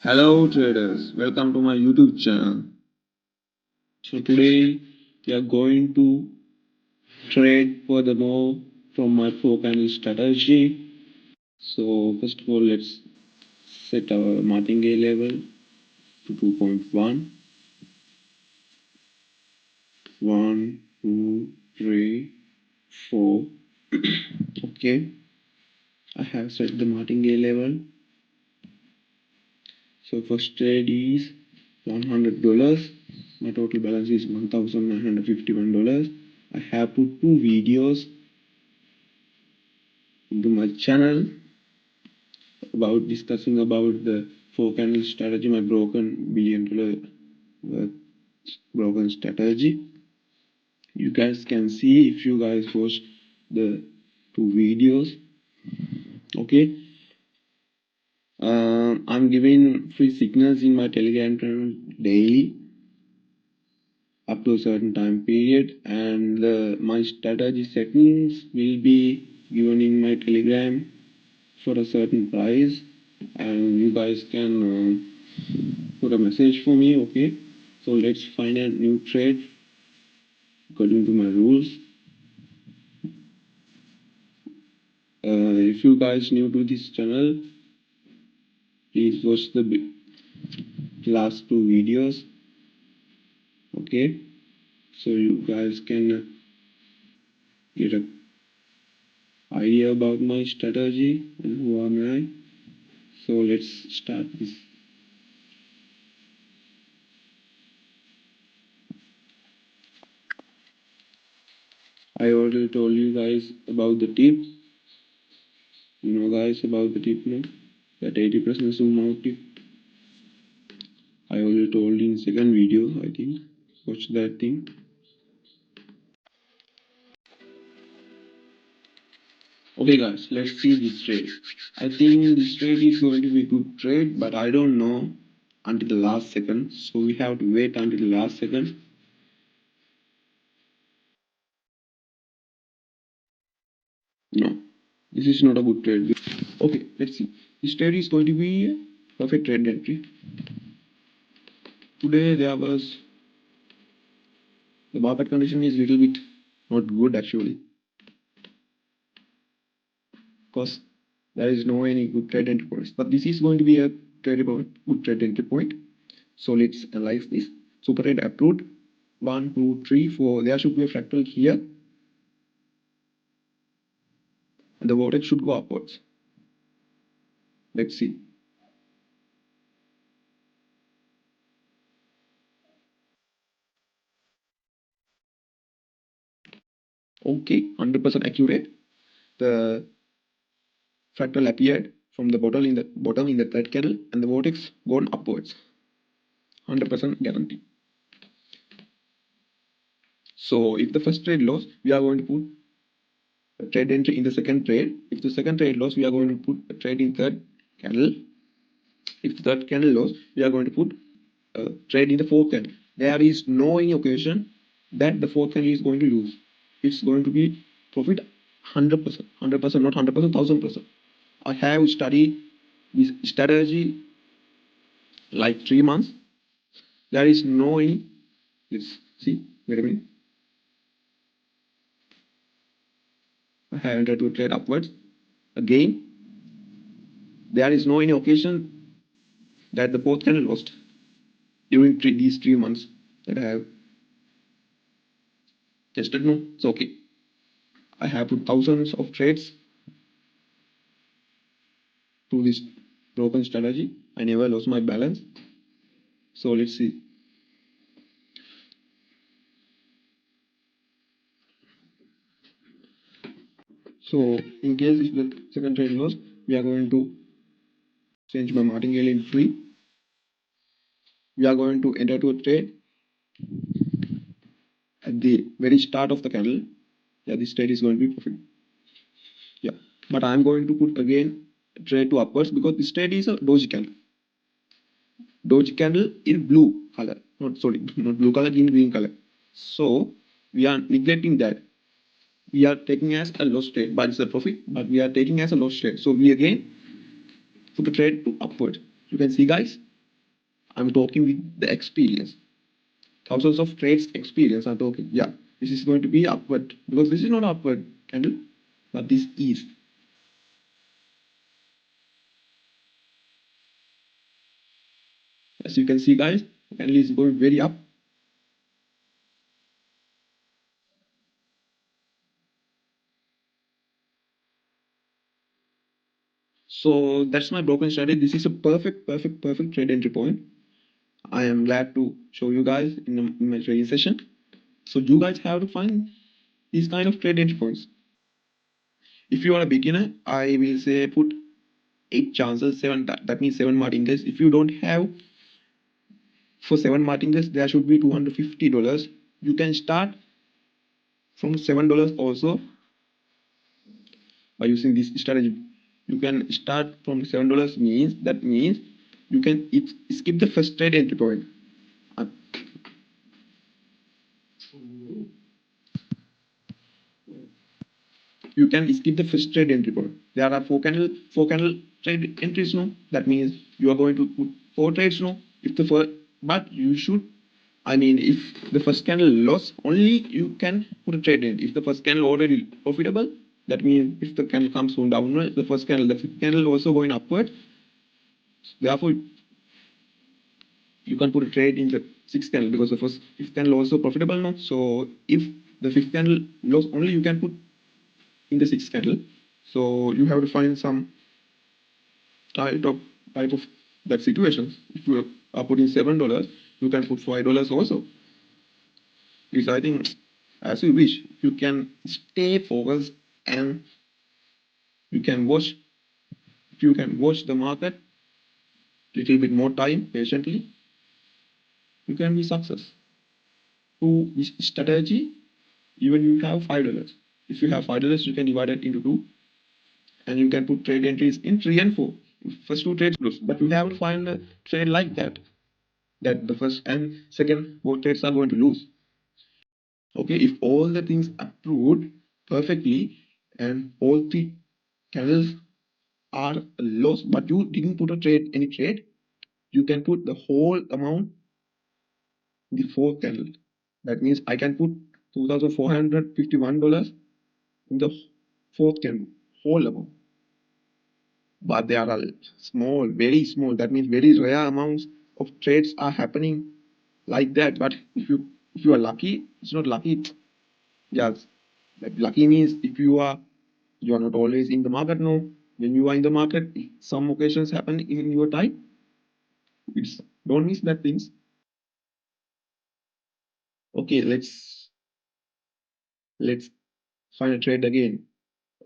Hello traders, welcome to my YouTube channel. So today we are going to trade furthermore from my 4 candle strategy. So first of all, let's set our martingale level to 2.1. 1, 2, 3, 4. Okay, I have set the martingale level. So first trade is $100. My total balance is $1,951. I have put two videos into my channel about discussing about the 4 candle strategy, my broken $1 billion broken strategy. You guys can see if you guys watch the two videos. Okay, I'm giving free signals in my Telegram channel daily up to a certain time period, and my strategy settings will be given in my Telegram for a certain price, and you guys can put a message for me. Okay, so let's find a new trade according to my rules. If you guys new to this channel, please watch the last two videos. Okay, so you guys can get a idea about my strategy and who am I. So let's start this. I already told you guys about the tip. You know guys about the tip now. That 80% zoom out tip. I already told in second video, I think. Watch that thing. Okay guys, let's see this trade. I think this trade is going to be a good trade, but I don't know until the last second. So we have to wait until the last second. No, this is not a good trade. Okay, let's see. This trade is going to be a perfect trade entry. Today there was the market condition is little bit not good actually, because there is no any good trade entry points. But this is going to be a good trade entry point. So let's analyze this. Super trade approved. 1, 2, 3, 4. There should be a fractal here, and the vortex should go upwards. Let's see. Okay, 100% accurate. The fractal appeared from the bottom in the third candle, and the vortex gone upwards. 100% guarantee. So if the first trade lost, we are going to put a trade entry in the second trade. If the second trade lost, we are going to put a trade in third candle. If the third candle lost, we are going to put a trade in the fourth candle. There is no any occasion that the fourth candle is going to lose. It's going to be profit 100%, 100%, not 100%, 1000%. I have studied this strategy like 3 months. There is no any. Let's see. Wait a minute. I have entered to trade upwards again. There is no any occasion that the fourth candle lost during these 3 months that I have tested. No, it's okay. I have put thousands of trades to this broken strategy. I never lost my balance. So let's see. So in case if the second trade lost, we are going to change my martingale in free. We are going to enter to a trade at the very start of the candle. Yeah, this trade is going to be profit. Yeah, but I'm going to put again a trade to upwards because this trade is a doji candle. Doji candle in blue color, not sorry, not blue color, in green color. So we are neglecting that. We are taking as a loss trade, but it's a profit, but we are taking as a loss trade. So we again put the trade to upward. You can see guys, I'm talking with the experience. Thousands of trades experience I'm talking. Yeah, this is going to be upward because this is not upward candle, but this is. As you can see, guys, candle is going very up. So that's my broken strategy. This is a perfect trade entry point. I am glad to show you guys in my trading session. So you guys have to find these kind of trade entry points. If you are a beginner, I will say put 8 chances, seven. That means 7 martingales. If you don't have for 7 martingales, there should be $250. You can start from $7 also by using this strategy. You can start from $7 means that means you can skip the first trade entry point. Uh, you can skip the first trade entry point. There are four candle trade entries no. That means you are going to put 4 trades no. If the first, but you should. I mean, if the first candle loss, only you can put a trade in. If the first candle already profitable, that means if the candle comes from downward, the first candle, the fifth candle also going upward. Therefore, you can put a trade in the sixth candle because the first fifth candle also profitable now. So if the fifth candle loss, only you can put in the sixth candle. So you have to find some type of type of that situation. If you are putting $7, you can put $5 also. Because I think as you wish, you can stay focused and you can watch. If you can watch the market little bit more time patiently, you can be success. Through this strategy, even you have $5. If you have $5, you can divide it into two, and you can put trade entries in 3 and 4. First two trades lose, but you have to find a trade like that. That the first and second both trades are going to lose. Okay, if all the things approved perfectly and all three candles are lost, but you didn't put a trade any trade, you can put the whole amount in the fourth candle. That means I can put $2,451 in the fourth candle, whole amount. But they are small, very small. That means very rare amounts of trades are happening like that. But if you are lucky, it's not lucky. Yes, like lucky means if you are not always in the market. No, when you are in the market, some occasions happen in your time. It's don't miss that things. Okay, let's find a trade again,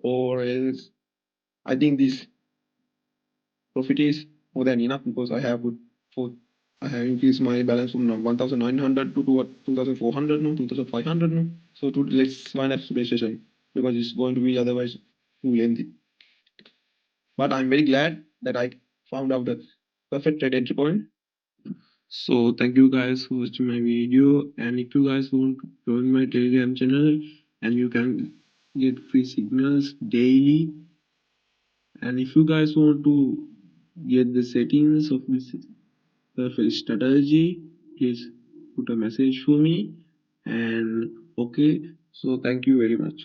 or else I think this profit is more than enough because I have good for I have increased my balance from 1,900 to 2,400 no, 2,500 no. So let's find a session because it's going to be otherwise too lengthy. But I'm very glad that I found out the perfect trade entry point. So thank you guys for watching my video, and if you guys want to join my Telegram channel, and you can get free signals daily, and if you guys want to get the settings of this perfect strategy, please put a message for me. And okay, so thank you very much.